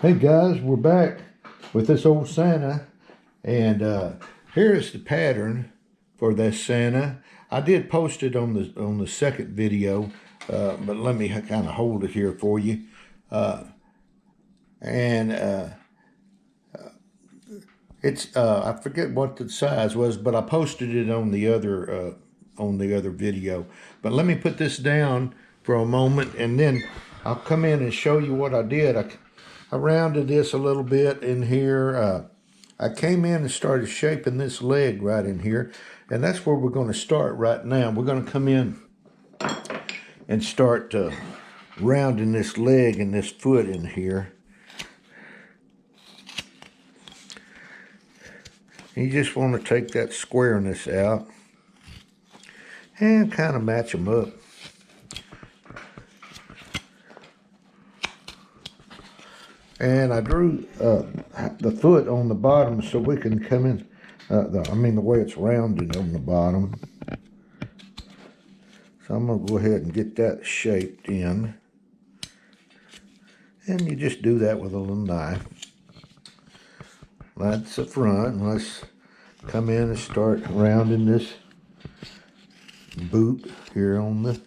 Hey guys, we're back with this old Santa, and here is the pattern for this Santa. I did post it on the second video, but let me kind of hold it here for you. And it's I forget what the size was, but I posted it on the other video. But let me put this down for a moment, and then I'll come in and show you what I did. I rounded this a little bit in here. I came in and started shaping this leg right in here, and that's where we're going to start right now. We're going to come in and start rounding this leg and this foot in here. You just want to take that squareness out and kind of match them up. And I drew the foot on the bottom so we can come in, the way it's rounded on the bottom. So I'm going to go ahead and get that shaped in. And you just do that with a little knife. That's the front. Let's come in and start rounding this boot here on the,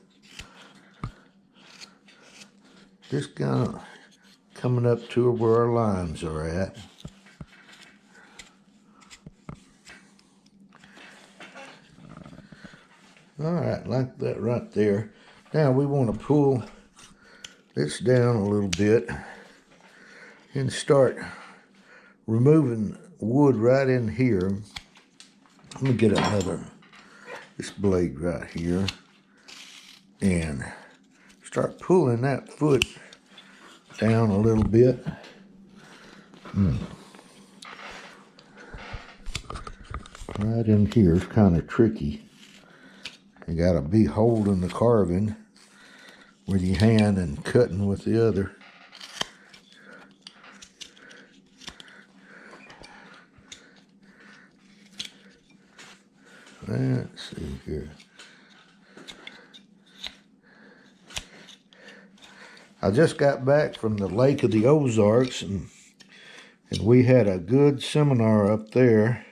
just kind of coming up to where our lines are at. All right, like that right there. Now we want to pull this down a little bit and start removing wood right in here. Let me get this blade right here and start pulling that foot down a little bit. Right in here is kind of tricky. You gotta be holding the carving with your hand and cutting with the other. Let's see here. I just got back from the Lake of the Ozarks, and we had a good seminar up there.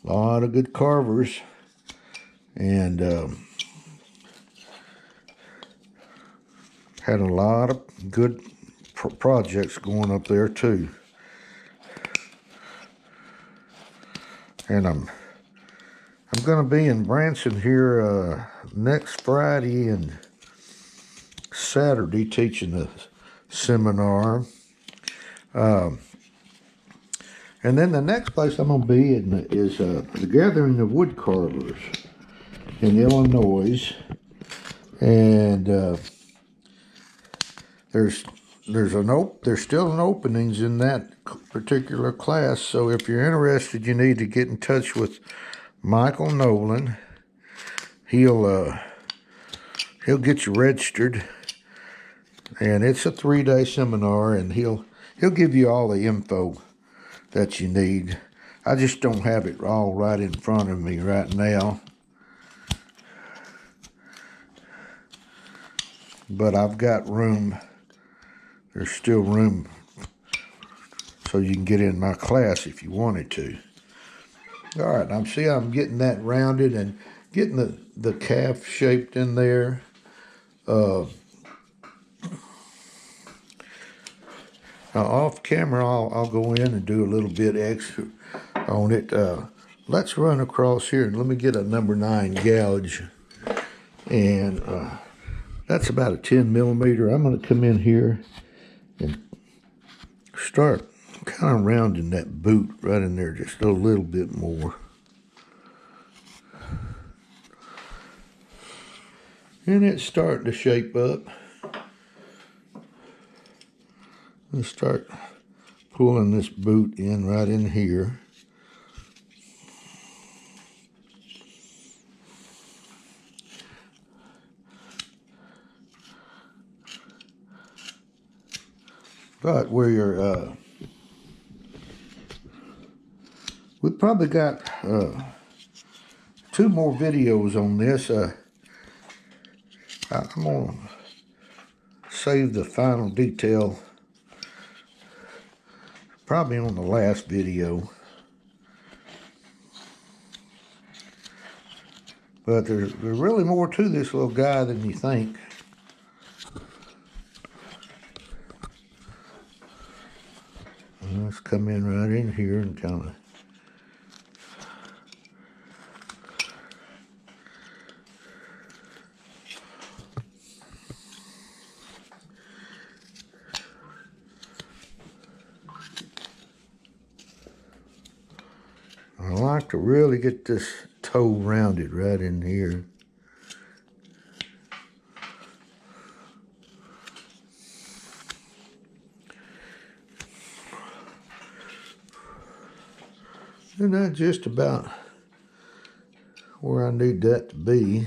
A lot of good carvers, and had a lot of good projects going up there too. And I'm going to be in Branson here next Friday and Saturday teaching a seminar. And then the next place I'm going to be in is the Gathering of Wood Carvers in Illinois. And there's still an openings in that particular class. So if you're interested, you need to get in touch with Michael Nolan. He'll get you registered, and it's a 3-day seminar, and he'll give you all the info that you need. I just don't have it all right in front of me right now, but I've got room. There's still room so you can get in my class if you wanted to. All right, I'm getting that rounded and getting the calf shaped in there. Now off camera, I'll go in and do a little bit extra on it. Let's run across here and let me get a number 9 gouge. And that's about a 10 millimeter. I'm going to come in here and start kind of rounding that boot right in there just a little bit more. And it's starting to shape up. Let's start pulling this boot in right in here. But where you're, we've probably got 2 more videos on this. I'm going to save the final detail probably on the last video. But there's really more to this little guy than you think. Let's come in right in here and kind of I like to really get this toe rounded right in here. And that's just about where I need that to be.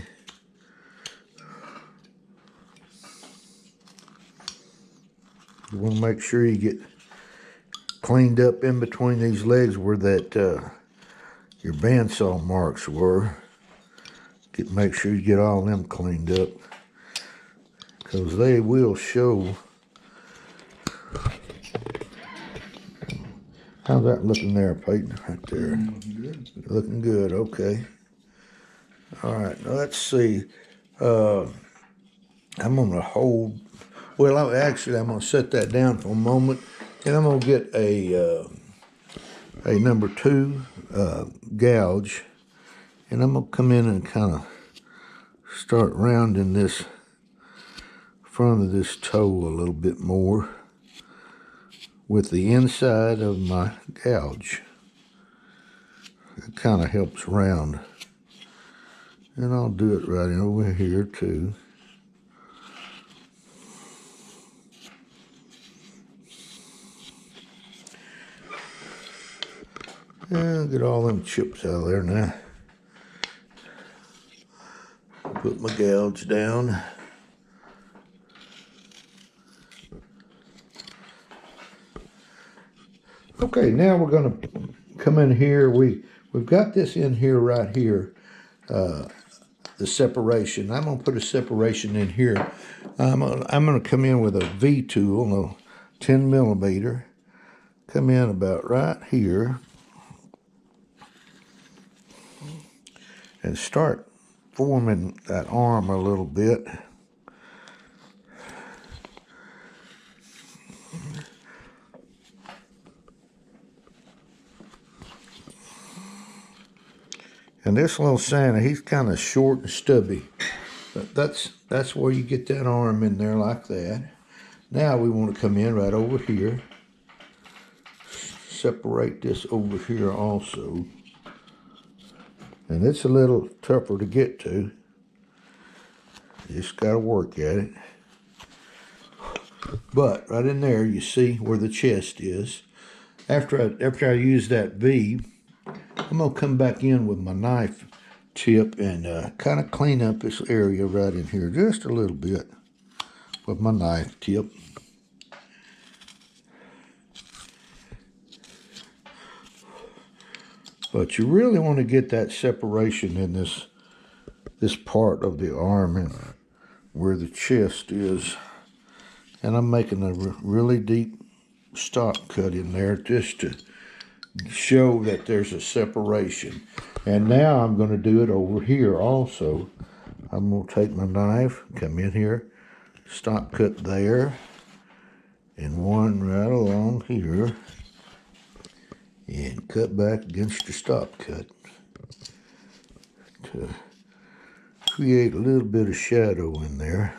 You want to make sure you get cleaned up in between these legs where that your bandsaw marks were. Make sure you get all them cleaned up, because they will show. How's that looking there, Peyton? Right there. Good. Looking good, okay. All right, now let's see. I'm gonna hold, well, I'm gonna set that down for a moment, and I'm gonna get a number 2 gouge, and I'm gonna come in and kind of start rounding this front of this toe a little bit more with the inside of my gouge. It kind of helps round. And I'll do it right over here too. And I'll get all them chips out of there now. Put my gouge down. Okay, now we're going to come in here. We've got this in here right here, the separation. I'm going to put a separation in here. I'm going to come in with a V tool, a 10 millimeter. Come in about right here and start forming that arm a little bit. And this little Santa, he's kind of short and stubby. But that's where you get that arm in there like that. Now we want to come in right over here. Separate this over here also. And it's a little tougher to get to. You just got to work at it. But right in there, you see where the chest is. After I use that V, I'm going to come back in with my knife tip and kind of clean up this area right in here just a little bit with my knife tip. But you really want to get that separation in this part of the arm and where the chest is. And I'm making a really deep stop cut in there just to show that there's a separation. And now I'm going to do it over here also. I'm going to take my knife, come in here, stop cut there, and one right along here, and cut back against the stop cut to create a little bit of shadow in there.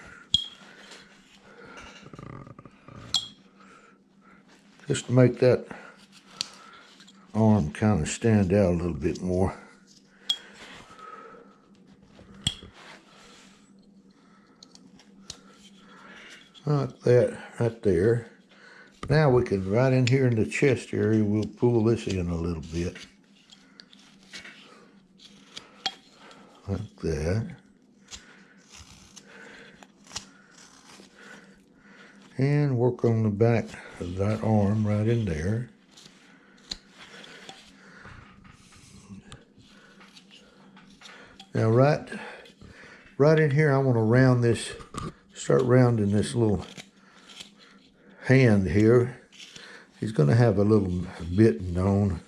Just to make that arm kind of stand out a little bit more. Like that right there. Now we can, right in here in the chest area, we'll pull this in a little bit. Like that. And work on the back of that arm right in there. Now right in here, I want to round this, start rounding this little hand here. He's going to have a little bitten on.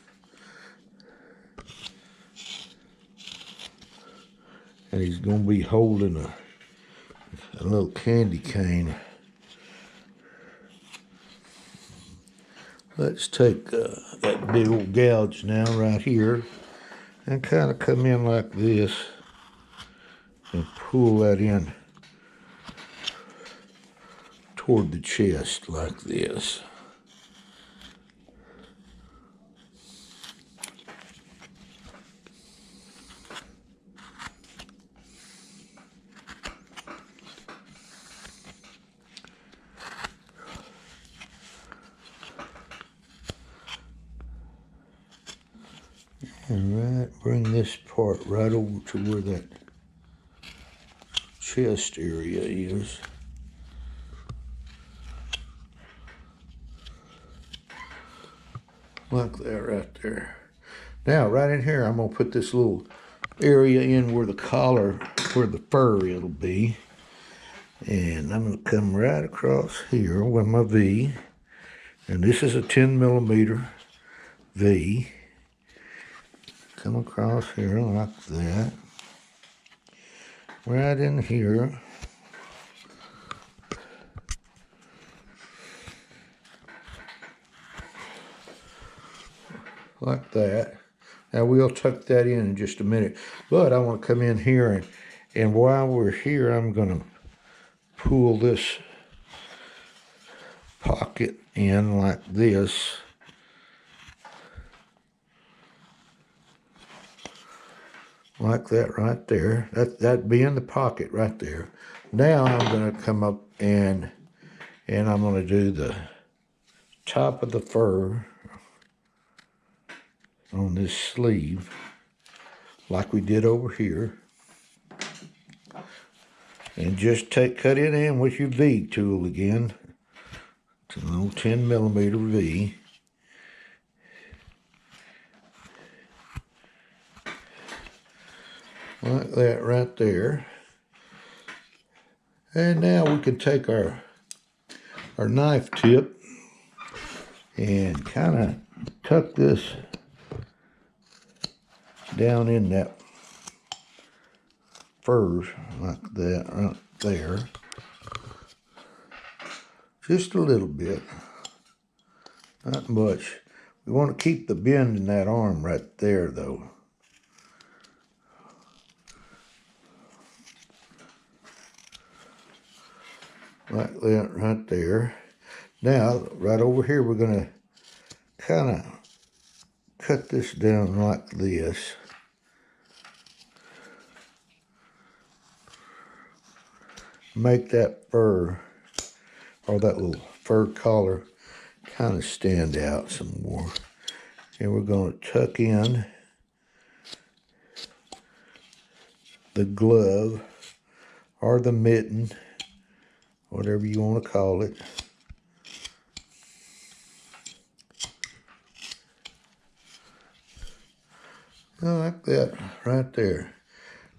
And he's going to be holding a little candy cane. Let's take that big old gouge now right here and kind of come in like this and pull that in toward the chest like this. All right, bring this part right over to where that chest area is. Like that right there. Now, right in here, I'm going to put this little area in where the collar, where the fur it'll be. And I'm going to come right across here with my V. And this is a 10mm V. Come across here like that. Right in here. Like that. Now we'll tuck that in just a minute. But I want to come in here and while we're here, I'm going to pull this pocket in like this. Like that right there. That being the pocket right there. Now I'm going to come up and I'm going to do the top of the fur on this sleeve like we did over here. And just cut it in with your V tool again. It's an old 10mm V. Like that right there. And now we can take our knife tip and kind of tuck this down in that fur like that right there. Just a little bit. Not much. We want to keep the bend in that arm right there though. Like that right there. Now, right over here, we're going to kind of cut this down like this. Make that fur, or that little fur collar, kind of stand out some more. And we're going to tuck in the glove, or the mitten, whatever you want to call it. Like that, right there.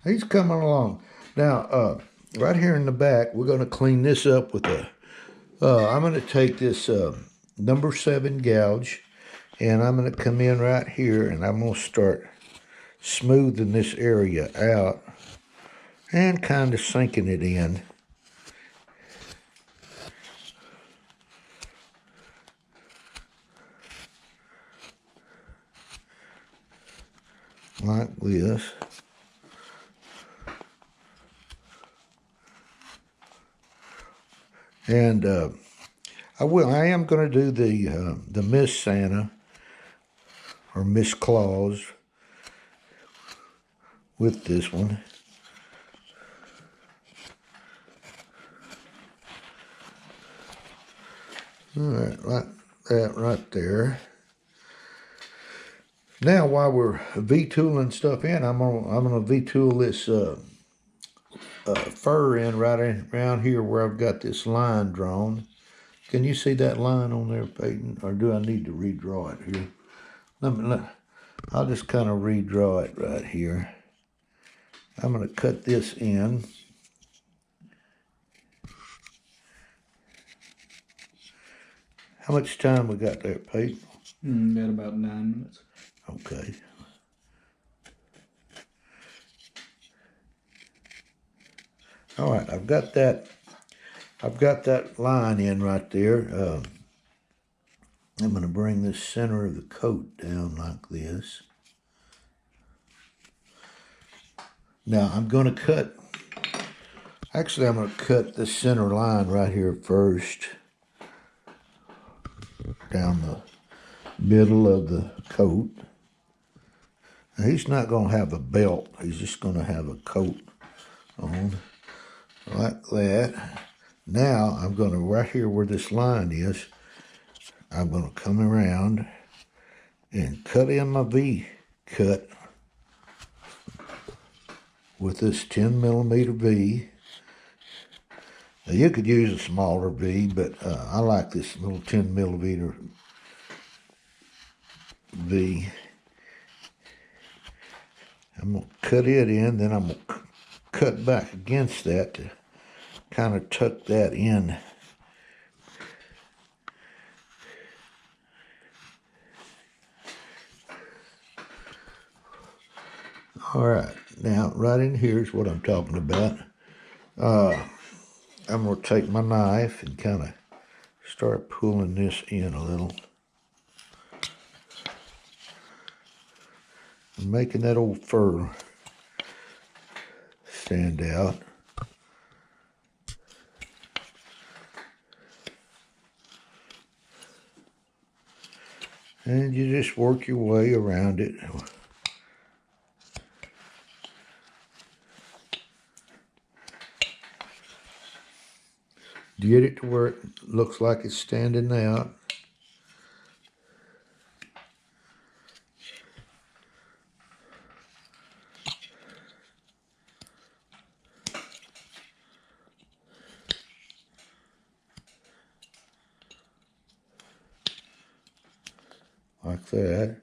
He's coming along. Now, right here in the back, we're going to clean this up with I'm going to take this number 7 gouge, and I'm going to come in right here, and I'm going to start smoothing this area out and kind of sinking it in. Like this. And I am going to do the Miss Santa or Miss Claus with this one. All right, like that right there. Now, while we're V-tooling stuff in, I'm gonna V-tool this fur in around here where I've got this line drawn. Can you see that line on there, Peyton? Or do I need to redraw it here? I'll just kind of redraw it right here. I'm gonna cut this in. How much time we got there, Pete? Got about 9 minutes. Okay. All right, I've got that line in right there. I'm going to bring the center of the coat down like this. Now I'm going to cut, actually I'm going to cut the center line right here first, down the middle of the coat. Now, he's not going to have a belt, he's just going to have a coat on, like that. Now I'm going to, right here where this line is, I'm going to come around and cut in my V cut with this 10mm V. Now you could use a smaller V, but I like this little 10mm V. I'm going to cut it in, then I'm going to cut back against that to kind of tuck that in. All right, now right in here is what I'm talking about. I'm going to take my knife and kind of start pulling this in a little. I'm making that old fur stand out. And you just work your way around it. Get it to where it looks like it's standing out. Like that.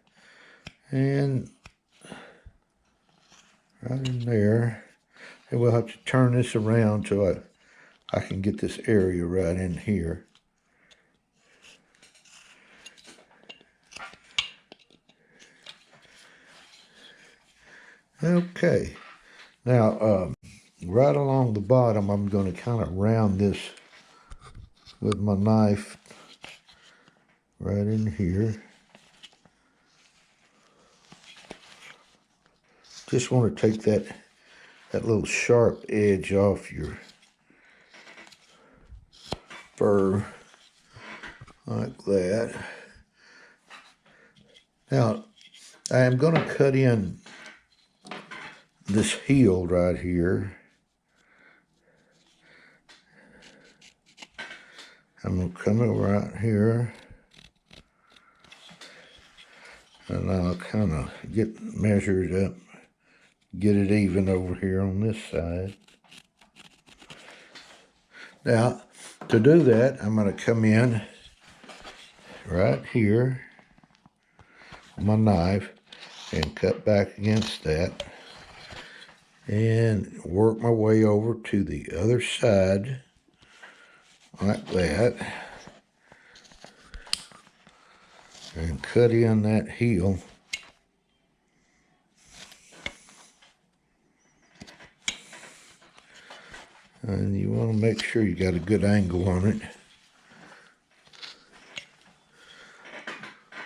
And right in there. And we'll have to turn this around so I can get this area right in here. Okay. Now, right along the bottom, I'm going to kind of round this with my knife right in here. Just want to take that little sharp edge off your fur like that. Now, I am going to cut in this heel right here. I'm going to come over right here. And I'll kind of get measured up, get it even over here on this side. Now, to do that, I'm going to come in right here with my knife and cut back against that and work my way over to the other side like that and cut in that heel. And you want to make sure you got a good angle on it.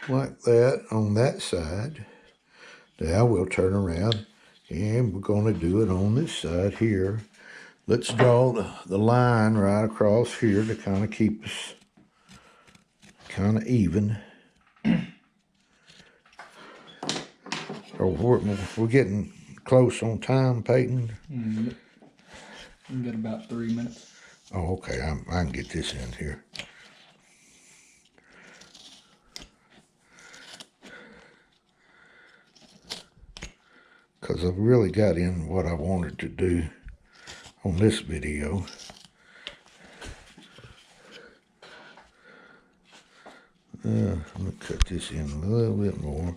Like that on that side. Now we'll turn around and we're going to do it on this side here. Let's draw the line right across here to kind of keep us kind of even. Or we're getting close on time, Peyton. We got about 3 minutes. Oh, okay. I can get this in here. Because I've really got in what I wanted to do on this video. I'm going to cut this in a little bit more.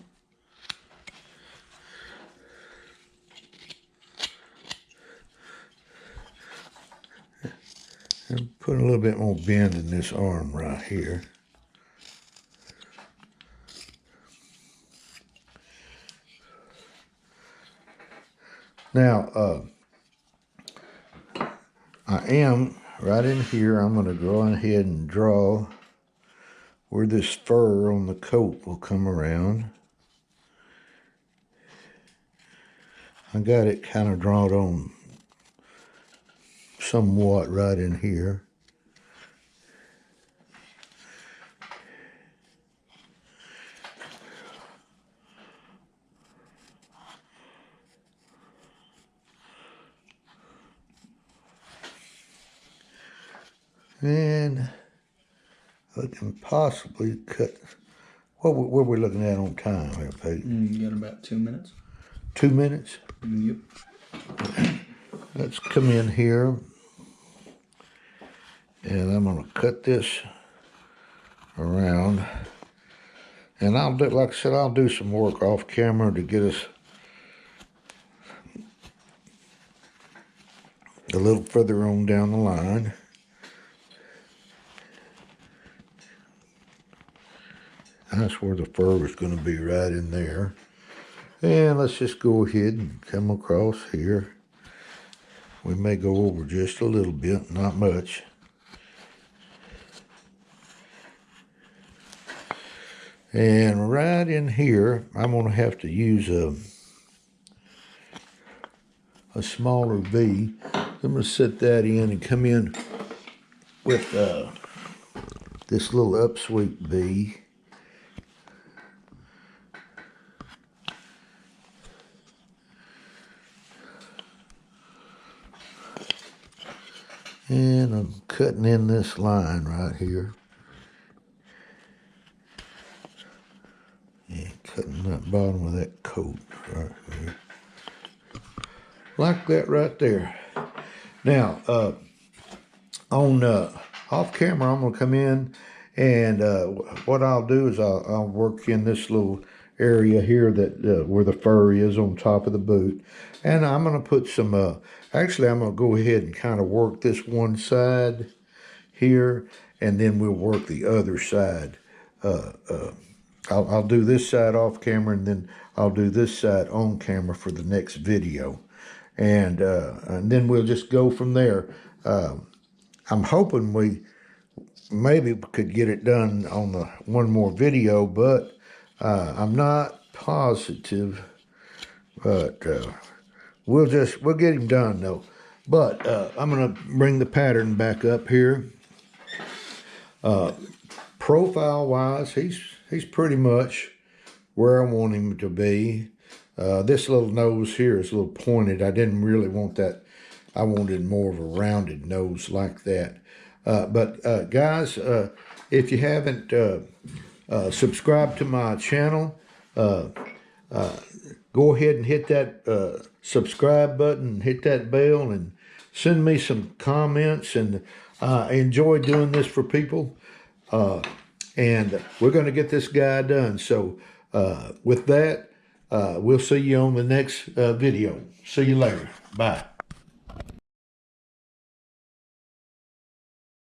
And put a little bit more bend in this arm right here. Now, I am right in here. I'm going to go ahead and draw where this fur on the coat will come around. I got it kind of drawn on somewhat right in here. And I can possibly cut. What we're looking at on time here, Peyton? You got about 2 minutes. 2 minutes? Yep. Let's come in here. And I'm going to cut this around. And I'll do, like I said, I'll do some work off camera to get us a little further on down the line. That's where the fur is going to be, right in there. And let's just go ahead and come across here. We may go over just a little bit, not much. And right in here, I'm going to have to use a smaller V. I'm going to set that in and come in with this little upsweep V. And I'm cutting in this line right here. And cutting that bottom of that coat right here. Like that right there. Now, on off camera, I'm going to come in and what I'll do is I'll work in this little area here that where the fur is on top of the boot. And I'm going to put some, actually I'm going to go ahead and kind of work this one side here, and then we'll work the other side. I'll do this side off camera, and then I'll do this side on camera for the next video. And then we'll just go from there. I'm hoping we maybe could get it done on the one more video, but I'm not positive. But we'll get him done though. But I'm gonna bring the pattern back up here. Profile wise, he's pretty much where I want him to be. This little nose here is a little pointed. I didn't really want that. I wanted more of a rounded nose like that. But guys, if you haven't subscribed to my channel, go ahead and hit that subscribe button, hit that bell, and send me some comments. And I enjoy doing this for people. And we're going to get this guy done. So with that, we'll see you on the next video. See you later. Bye.